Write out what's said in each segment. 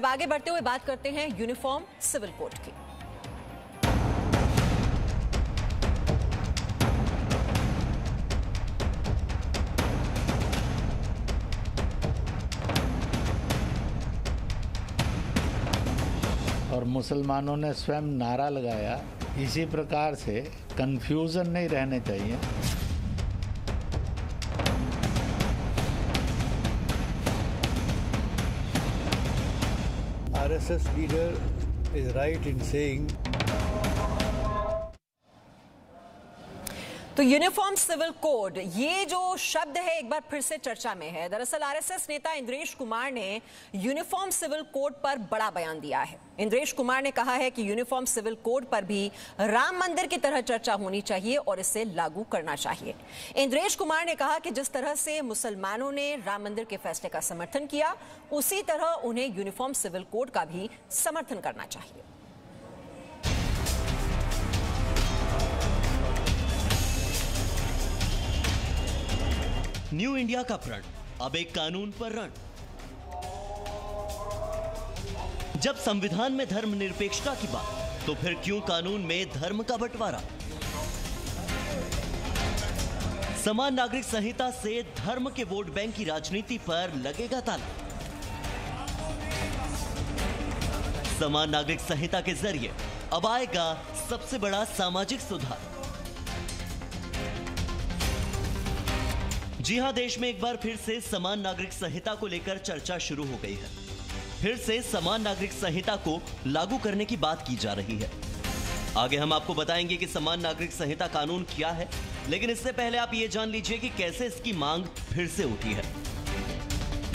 आगे बढ़ते हुए बात करते हैं यूनिफॉर्म सिविल कोड की। और मुसलमानों ने स्वयं नारा लगाया, इसी प्रकार से कंफ्यूजन नहीं रहने चाहिए। RSS leader is right in saying तो यूनिफॉर्म सिविल कोड, ये जो शब्द है एक बार फिर से चर्चा में है। दरअसल आरएसएस नेता इंद्रेश कुमार ने यूनिफॉर्म सिविल कोड पर बड़ा बयान दिया है। इंद्रेश कुमार ने कहा है कि यूनिफॉर्म सिविल कोड पर भी राम मंदिर की तरह चर्चा होनी चाहिए और इसे लागू करना चाहिए। इंद्रेश कुमार ने कहा कि जिस तरह से मुसलमानों ने राम मंदिर के फैसले का समर्थन किया, उसी तरह उन्हें यूनिफॉर्म सिविल कोड का भी समर्थन करना चाहिए। न्यू इंडिया का प्रण, अब एक कानून पर रण। जब संविधान में धर्मनिरपेक्षता की बात, तो फिर क्यों कानून में धर्म का बंटवारा? समान नागरिक संहिता से धर्म के वोट बैंक की राजनीति पर लगेगा ताला। समान नागरिक संहिता के जरिए अब आएगा सबसे बड़ा सामाजिक सुधार। जी हां, देश में एक बार फिर से समान नागरिक संहिता को लेकर चर्चा शुरू हो गई है। फिर से समान नागरिक संहिता को लागू करने की बात की जा रही है। आगे हम आपको बताएंगे कि समान नागरिक संहिता कानून क्या है, लेकिन इससे पहले आप ये जान लीजिए कि कैसे इसकी मांग फिर से उठी है।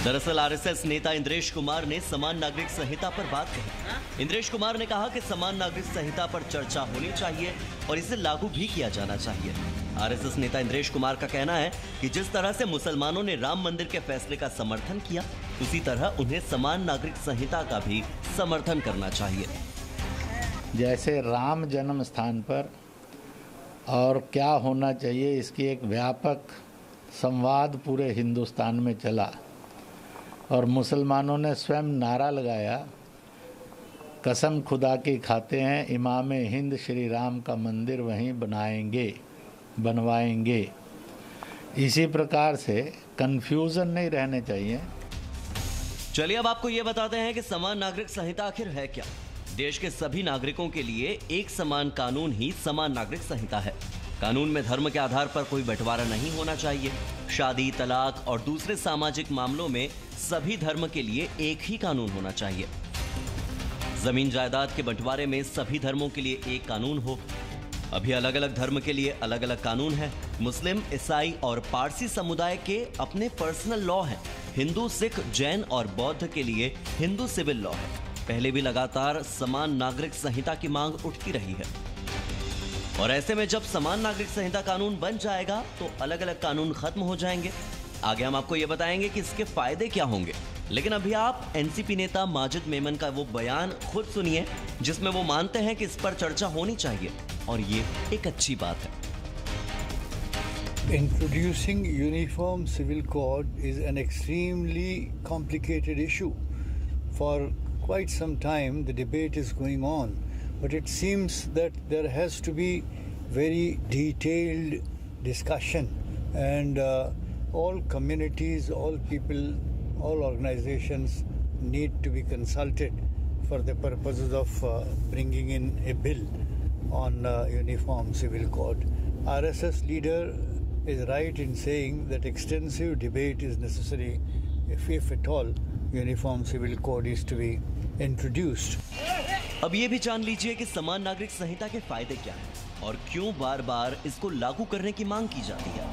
दरअसल आरएसएस नेता इंद्रेश कुमार ने समान नागरिक संहिता पर बात कही। इंद्रेश कुमार ने कहा कि समान नागरिक संहिता पर चर्चा होनी चाहिए और इसे लागू भी किया जाना चाहिए। आरएसएस नेता इंद्रेश कुमार का कहना है कि जिस तरह से मुसलमानों ने राम मंदिर के फैसले का समर्थन किया, उसी तरह उन्हें समान नागरिक संहिता का भी समर्थन करना चाहिए। जैसे राम जन्म स्थान पर और क्या होना चाहिए, इसकी एक व्यापक संवाद पूरे हिंदुस्तान में चला और मुसलमानों ने स्वयं नारा लगाया, कसम खुदा की खाते हैं, इमाम हिंद श्री राम का मंदिर वहीं बनवाएंगे। इसी प्रकार से कंफ्यूजन नहीं रहने चाहिए। चलिए अब आपको यह बताते हैं कि समान नागरिक संहिता आखिर है क्या। देश के सभी नागरिकों के लिए एक समान कानून ही समान नागरिक संहिता है। कानून में धर्म के आधार पर कोई बंटवारा नहीं होना चाहिए। शादी, तलाक और दूसरे सामाजिक मामलों में सभी धर्म के लिए एक ही कानून होना चाहिए। जमीन जायदाद के बंटवारे में सभी धर्मों के लिए एक कानून हो। अभी अलग अलग धर्म के लिए अलग अलग कानून है। मुस्लिम, ईसाई और पारसी समुदाय के अपने पर्सनल लॉ हैं। हिंदू, सिख, जैन और बौद्ध के लिए हिंदू सिविल लॉ है। पहले भी लगातार समान नागरिक संहिता की मांग उठती रही है और ऐसे में जब समान नागरिक संहिता कानून बन जाएगा तो अलग अलग कानून खत्म हो जाएंगे। आगे हम आपको यह बताएंगे कि इसके फायदे क्या होंगे, लेकिन अभी आप एनसीपी नेता माजिद मेमन का वो बयान खुद सुनिए, जिसमें वो मानते हैं कि इस पर चर्चा होनी चाहिए और ये एक अच्छी बात है। introducing uniform civil code is an extremely complicated issue. For quite some time the debate is going on, but it seems that there has to be very detailed discussion and all communities, all people, all organizations need to be consulted for the purposes of bringing in a bill on uniform civil code. RSS leader is right in saying that extensive debate is necessary if at all uniform civil code is to be introduced. अब ये भी जान लीजिए कि समान नागरिक संहिता के फायदे क्या हैं और क्यों बार बार इसको लागू करने की मांग की जाती है।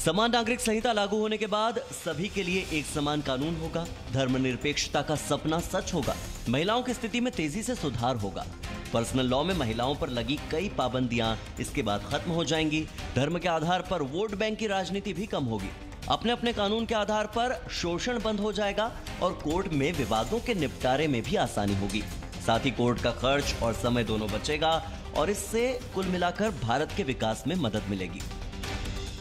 समान नागरिक संहिता लागू होने के बाद सभी के लिए एक समान कानून होगा। धर्मनिरपेक्षता का सपना सच होगा। महिलाओं की स्थिति में तेजी से सुधार होगा। पर्सनल लॉ में महिलाओं पर लगी कई पाबंदियां इसके बाद खत्म हो जाएंगी। धर्म के आधार पर वोट बैंक की राजनीति भी कम होगी। अपने अपने कानून के आधार पर शोषण बंद हो जाएगा और कोर्ट में विवादों के निपटारे में भी आसानी होगी। साथ ही कोर्ट का खर्च और समय दोनों बचेगा और इससे कुल मिलाकर भारत के विकास में मदद मिलेगी।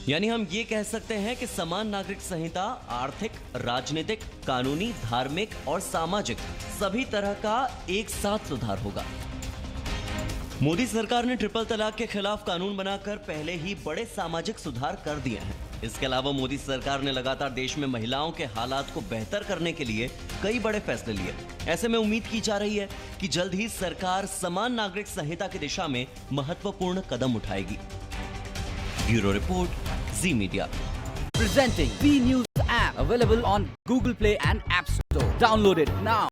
यानी हम ये कह सकते हैं कि समान नागरिक संहिता आर्थिक, राजनीतिक, कानूनी, धार्मिक और सामाजिक सभी तरह का एक साथ सुधार होगा। मोदी सरकार ने ट्रिपल तलाक के खिलाफ कानून बनाकर पहले ही बड़े सामाजिक सुधार कर दिए हैं। इसके अलावा मोदी सरकार ने लगातार देश में महिलाओं के हालात को बेहतर करने के लिए कई बड़े फैसले लिए। ऐसे में उम्मीद की जा रही है कि जल्द ही सरकार समान नागरिक संहिता की दिशा में महत्वपूर्ण कदम उठाएगी। Bureau report, ji media. Presenting V News app available on Google Play and App Store. Download it now.